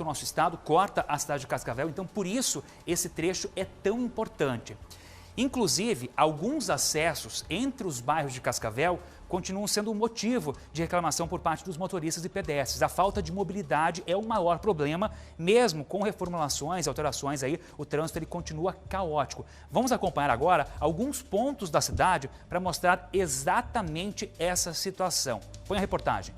O nosso estado corta a cidade de Cascavel, então por isso esse trecho é tão importante. Inclusive, alguns acessos entre os bairros de Cascavel continuam sendo um motivo de reclamação por parte dos motoristas e pedestres. A falta de mobilidade é o maior problema, mesmo com reformulações, alterações aí, o trânsito ele continua caótico. Vamos acompanhar agora alguns pontos da cidade para mostrar exatamente essa situação. Põe a reportagem.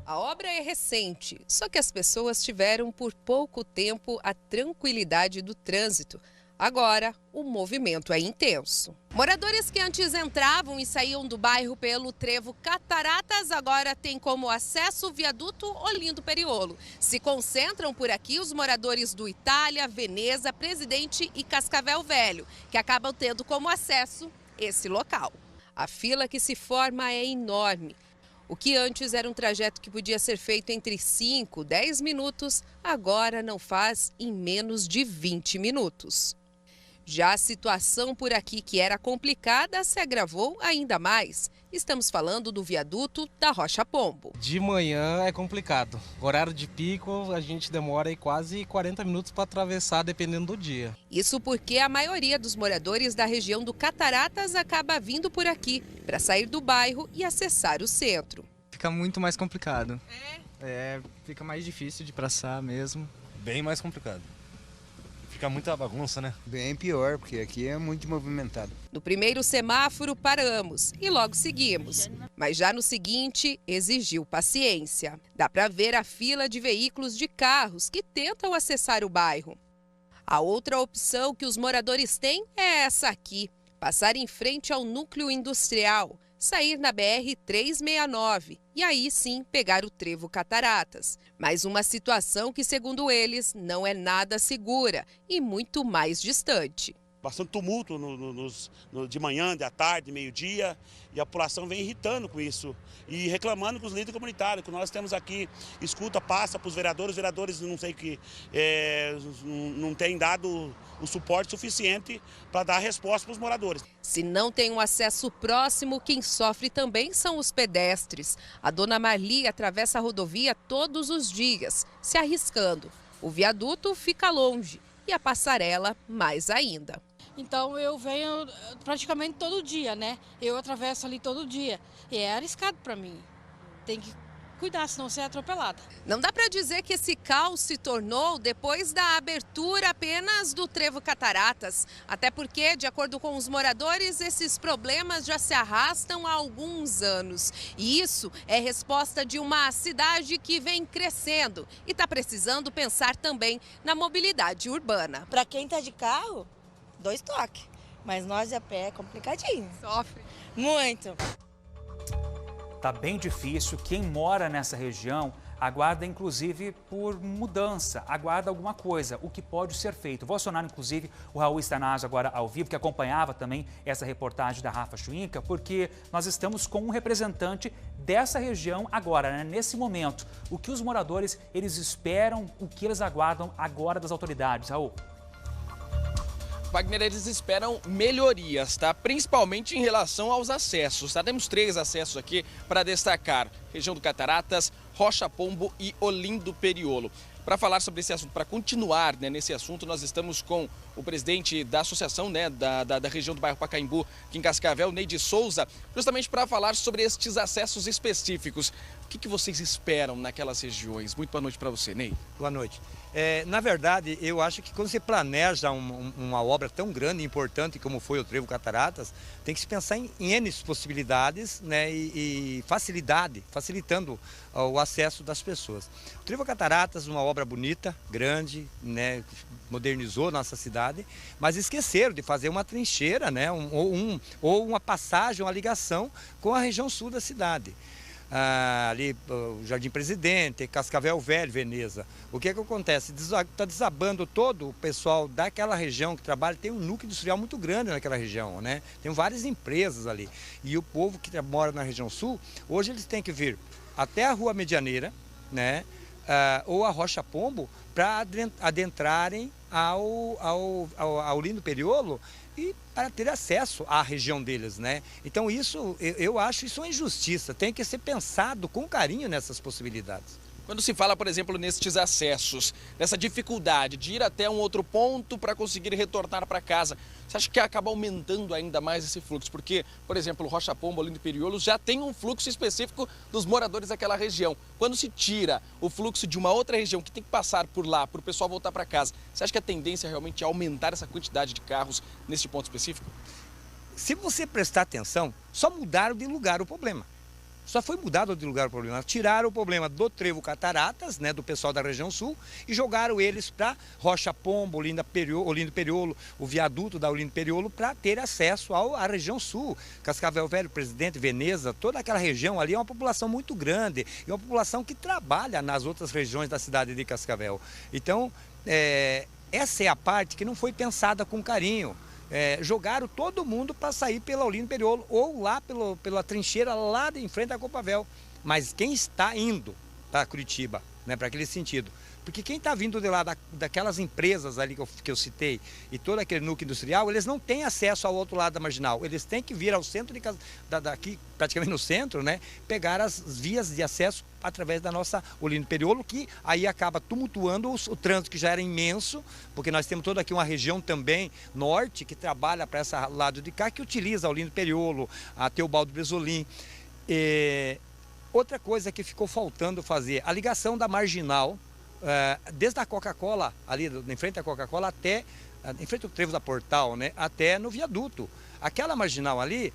A obra é recente, só que as pessoas tiveram por pouco tempo a tranquilidade do trânsito. Agora, o movimento é intenso. Moradores que antes entravam e saíam do bairro pelo trevo Cataratas agora têm como acesso o viaduto Olindo Periolo. Se concentram por aqui os moradores do Itália, Veneza, Presidente e Cascavel Velho, que acabam tendo como acesso esse local. A fila que se forma é enorme. O que antes era um trajeto que podia ser feito entre 5 e 10 minutos, agora não faz em menos de 20 minutos. Já a situação por aqui, que era complicada, se agravou ainda mais. Estamos falando do viaduto da Rocha Pombo. De manhã é complicado. Horário de pico, a gente demora aí quase 40 minutos para atravessar, dependendo do dia. Isso porque a maioria dos moradores da região do Cataratas acaba vindo por aqui para sair do bairro e acessar o centro. Fica muito mais complicado. Fica mais difícil de passar mesmo. Bem mais complicado. Fica muita bagunça, né? Bem pior, porque aqui é muito movimentado. No primeiro semáforo paramos e logo seguimos. Mas já no seguinte exigiu paciência. Dá para ver a fila de veículos de carros que tentam acessar o bairro. A outra opção que os moradores têm é essa aqui: passar em frente ao núcleo industrial, sair na BR-369 e aí sim pegar o trevo Cataratas. Mas uma situação que, segundo eles, não é nada segura e muito mais distante. Bastante tumulto de manhã, à tarde, meio-dia, e a população vem irritando com isso e reclamando com os líderes comunitários, que nós temos aqui, escuta, passa para os vereadores não sei o que, não têm dado o suporte suficiente para dar resposta para os moradores. Se não tem um acesso próximo, quem sofre também são os pedestres. A dona Marli atravessa a rodovia todos os dias, se arriscando. O viaduto fica longe e a passarela mais ainda. Então eu venho praticamente todo dia, né? Eu atravesso ali todo dia e é arriscado para mim. Tem que cuidar, senão você é atropelada. Não dá para dizer que esse caos se tornou depois da abertura apenas do trevo Cataratas. Até porque, de acordo com os moradores, esses problemas já se arrastam há alguns anos. E isso é resposta de uma cidade que vem crescendo e está precisando pensar também na mobilidade urbana. Para quem está de carro, 2 toques. Mas nós a pé é complicadinho. Sofre. Muito. Tá bem difícil. Quem mora nessa região aguarda, inclusive, por mudança, aguarda alguma coisa, o que pode ser feito. Vou acionar, inclusive, o Raul Stanazzo agora ao vivo, que acompanhava também essa reportagem da Rafa Schwinka, porque nós estamos com um representante dessa região agora, né? Nesse momento. O que os moradores, eles esperam, o que eles aguardam agora das autoridades, Raul? Wagner, eles esperam melhorias, tá? Principalmente em relação aos acessos, tá? Temos 3 acessos aqui para destacar: região do Cataratas, Rocha Pombo e Olindo Periolo. Para falar sobre esse assunto, para continuar, né, nesse assunto, nós estamos com o presidente da associação, né, da região do bairro Pacaembu, aqui em Cascavel, Neide Souza, justamente para falar sobre estes acessos específicos. O que vocês esperam naquelas regiões? Muito boa noite para você, Ney. Boa noite. Na verdade, eu acho que quando você planeja uma obra tão grande e importante como foi o Trevo Cataratas, tem que se pensar em N possibilidades, né, e facilitando o acesso das pessoas. O Trevo Cataratas, uma obra bonita, grande, né, modernizou nossa cidade, mas esqueceram de fazer uma trincheira, né, ou uma passagem, uma ligação com a região sul da cidade. Ali o Jardim Presidente, Cascavel Velho, Veneza. O que acontece? Está desabando todo o pessoal daquela região que trabalha. Tem um núcleo industrial muito grande naquela região, né? Tem várias empresas ali. E o povo que mora na região sul, hoje eles têm que vir até a Rua Medianeira, né? Ou a Rocha Pombo, para adentrarem ao Olindo Periolo e para ter acesso à região deles, né? Então eu acho isso uma injustiça, tem que ser pensado com carinho nessas possibilidades. Quando se fala, por exemplo, nestes acessos, dessa dificuldade de ir até um outro ponto para conseguir retornar para casa, você acha que acaba aumentando ainda mais esse fluxo? Porque, por exemplo, Rocha Pombo, Olindo e Periolo já tem um fluxo específico dos moradores daquela região. Quando se tira o fluxo de uma outra região que tem que passar por lá, para o pessoal voltar para casa, você acha que a tendência realmente é aumentar essa quantidade de carros nesse ponto específico? Se você prestar atenção, só mudaram de lugar o problema. Só foi mudado de lugar o problema. Tiraram o problema do Trevo Cataratas, né, do pessoal da região sul, e jogaram eles para Rocha Pombo, Olindo Periolo, o viaduto da Olindo Periolo, para ter acesso à região sul. Cascavel Velho, Presidente, Veneza, toda aquela região ali é uma população muito grande, e uma população que trabalha nas outras regiões da cidade de Cascavel. Então, essa é a parte que não foi pensada com carinho. Jogaram todo mundo para sair pela Olindo Periolo ou lá pela trincheira lá de em frente à Copavel. Mas quem está indo para Curitiba, né, para aquele sentido? Porque quem está vindo de lá daquelas empresas ali que eu citei e todo aquele núcleo industrial, eles não têm acesso ao outro lado da marginal. Eles têm que vir ao centro daqui, praticamente no centro, né, pegar as vias de acesso através da nossa Olindo Periolo, que aí acaba tumultuando o trânsito, que já era imenso, porque nós temos toda aqui uma região também norte que trabalha para esse lado de cá, que utiliza a Olindo Periolo, a Teobaldo Bresolim. Outra coisa que ficou faltando fazer, a ligação da marginal, desde a Coca-Cola, ali em frente à Coca-Cola até, em frente ao Trevo da Portal, né, até no viaduto. Aquela marginal ali,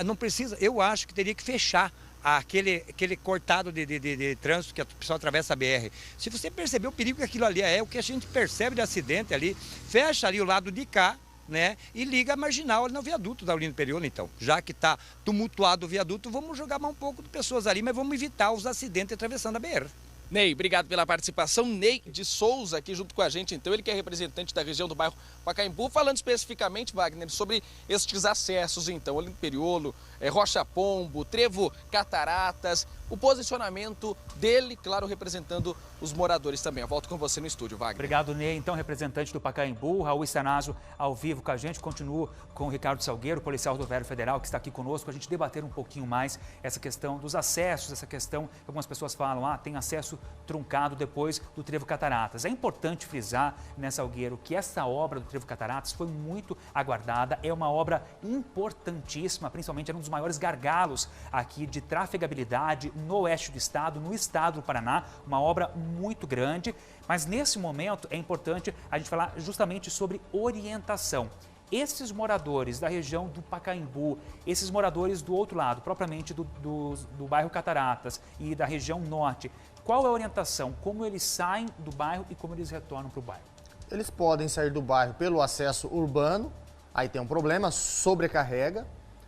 não precisa, eu acho que teria que fechar aquele cortado de trânsito que o pessoal atravessa a BR. Se você perceber o perigo que aquilo ali é o que a gente percebe de acidente ali, fecha ali o lado de cá, né, e liga a marginal ali no viaduto da Olindo Periolo. Então, já que está tumultuado o viaduto, vamos jogar mais um pouco de pessoas ali, mas vamos evitar os acidentes atravessando a BR. Ney, obrigado pela participação. Ney de Souza aqui junto com a gente, então, ele que é representante da região do bairro Pacaembu, falando especificamente, Wagner, sobre estes acessos, então, Olindo Periolo, Rocha Pombo, Trevo Cataratas, o posicionamento dele, claro, representando os moradores também. Eu volto com você no estúdio, Wagner. Obrigado, Ney. Então, representante do Pacaembu, Raul Stanazo, ao vivo com a gente. Continuo com o Ricardo Salgueiro, policial rodoviário federal, que está aqui conosco, a gente debater um pouquinho mais essa questão dos acessos, essa questão que algumas pessoas falam, tem acesso truncado depois do Trevo Cataratas. É importante frisar, né, Salgueiro, que essa obra do Trevo Cataratas foi muito aguardada, é uma obra importantíssima, principalmente é um dos maiores gargalos aqui de trafegabilidade no oeste do estado, no estado do Paraná, uma obra muito grande, mas nesse momento é importante a gente falar justamente sobre orientação. Esses moradores da região do Pacaembu, esses moradores do outro lado, propriamente do bairro Cataratas e da região norte, qual é a orientação? Como eles saem do bairro e como eles retornam para o bairro? Eles podem sair do bairro pelo acesso urbano, aí tem um problema, sobrecarrega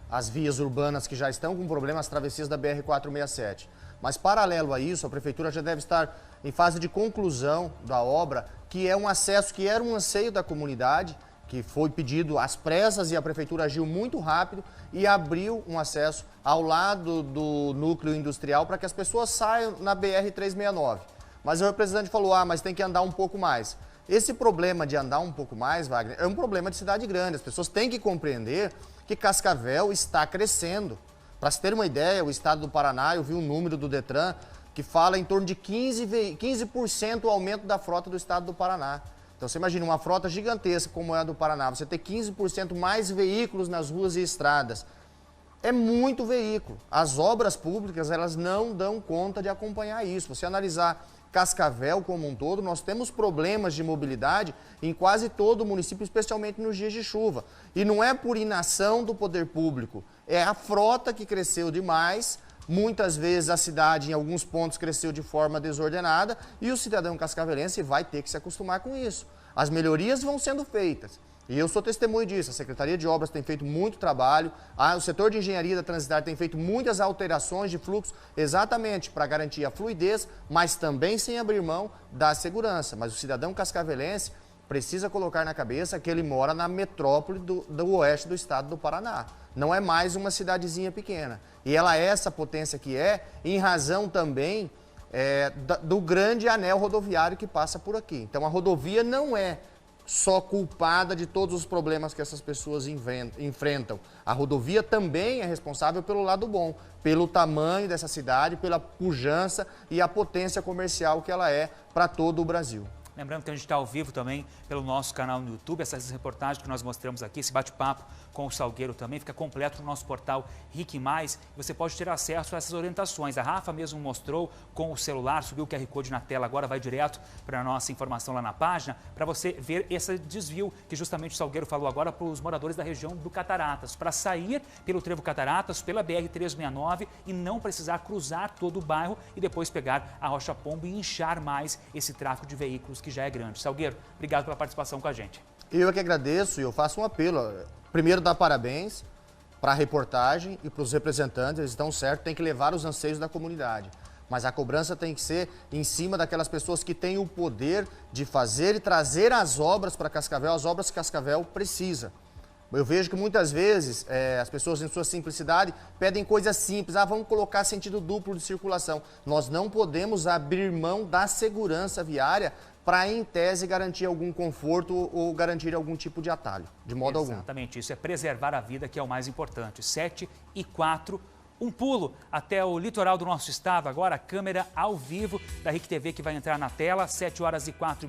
as vias urbanas que já estão com problema, as travessias da BR-467. Mas paralelo a isso, a Prefeitura já deve estar em fase de conclusão da obra, que é um acesso que era um anseio da comunidade, que foi pedido às pressas e a Prefeitura agiu muito rápido e abriu um acesso ao lado do núcleo industrial para que as pessoas saiam na BR-369. Mas o representante falou, mas tem que andar um pouco mais. Esse problema de andar um pouco mais, Wagner, é um problema de cidade grande. As pessoas têm que compreender que Cascavel está crescendo. Para se ter uma ideia, o estado do Paraná, eu vi um número do Detran que fala em torno de 15% o aumento da frota do estado do Paraná. Então você imagina uma frota gigantesca como é a do Paraná, você ter 15% mais veículos nas ruas e estradas. É muito veículo. As obras públicas, elas não dão conta de acompanhar isso. Você analisar Cascavel como um todo, nós temos problemas de mobilidade em quase todo o município, especialmente nos dias de chuva. E não é por inação do poder público, é a frota que cresceu demais. Muitas vezes a cidade, em alguns pontos, cresceu de forma desordenada e o cidadão cascavelense vai ter que se acostumar com isso. As melhorias vão sendo feitas. E eu sou testemunho disso, a Secretaria de Obras tem feito muito trabalho, o setor de engenharia da Transitária tem feito muitas alterações de fluxo, exatamente para garantir a fluidez, mas também sem abrir mão da segurança. Mas o cidadão cascavelense precisa colocar na cabeça que ele mora na metrópole do oeste do estado do Paraná. Não é mais uma cidadezinha pequena. E ela é essa potência que é, em razão também do grande anel rodoviário que passa por aqui. Então a rodovia não é só culpada de todos os problemas que essas pessoas enfrentam. A rodovia também é responsável pelo lado bom, pelo tamanho dessa cidade, pela pujança e a potência comercial que ela é para todo o Brasil. Lembrando que a gente está ao vivo também pelo nosso canal no YouTube, essas reportagens que nós mostramos aqui, esse bate-papo com o Salgueiro também fica completo no nosso portal RIC+. Você pode ter acesso a essas orientações. A Rafa mesmo mostrou com o celular, subiu o QR Code na tela, agora vai direto para a nossa informação lá na página, para você ver esse desvio que justamente o Salgueiro falou agora para os moradores da região do Cataratas, para sair pelo Trevo Cataratas, pela BR-369 e não precisar cruzar todo o bairro e depois pegar a Rocha Pombo e inchar mais esse tráfego de veículos que já é grande. Salgueiro, obrigado pela participação com a gente. Eu é que agradeço e eu faço um apelo. Primeiro, dar parabéns para a reportagem e para os representantes, eles estão certos, tem que levar os anseios da comunidade. Mas a cobrança tem que ser em cima daquelas pessoas que têm o poder de fazer e trazer as obras para Cascavel, as obras que Cascavel precisa. Eu vejo que muitas vezes as pessoas, em sua simplicidade, pedem coisas simples. Vamos colocar sentido duplo de circulação. Nós não podemos abrir mão da segurança viária para, em tese, garantir algum conforto ou garantir algum tipo de atalho, de modo algum. Exatamente, isso é preservar a vida que é o mais importante. 7h04, um pulo até o litoral do nosso estado. Agora a câmera ao vivo da RIC TV que vai entrar na tela, 7h04.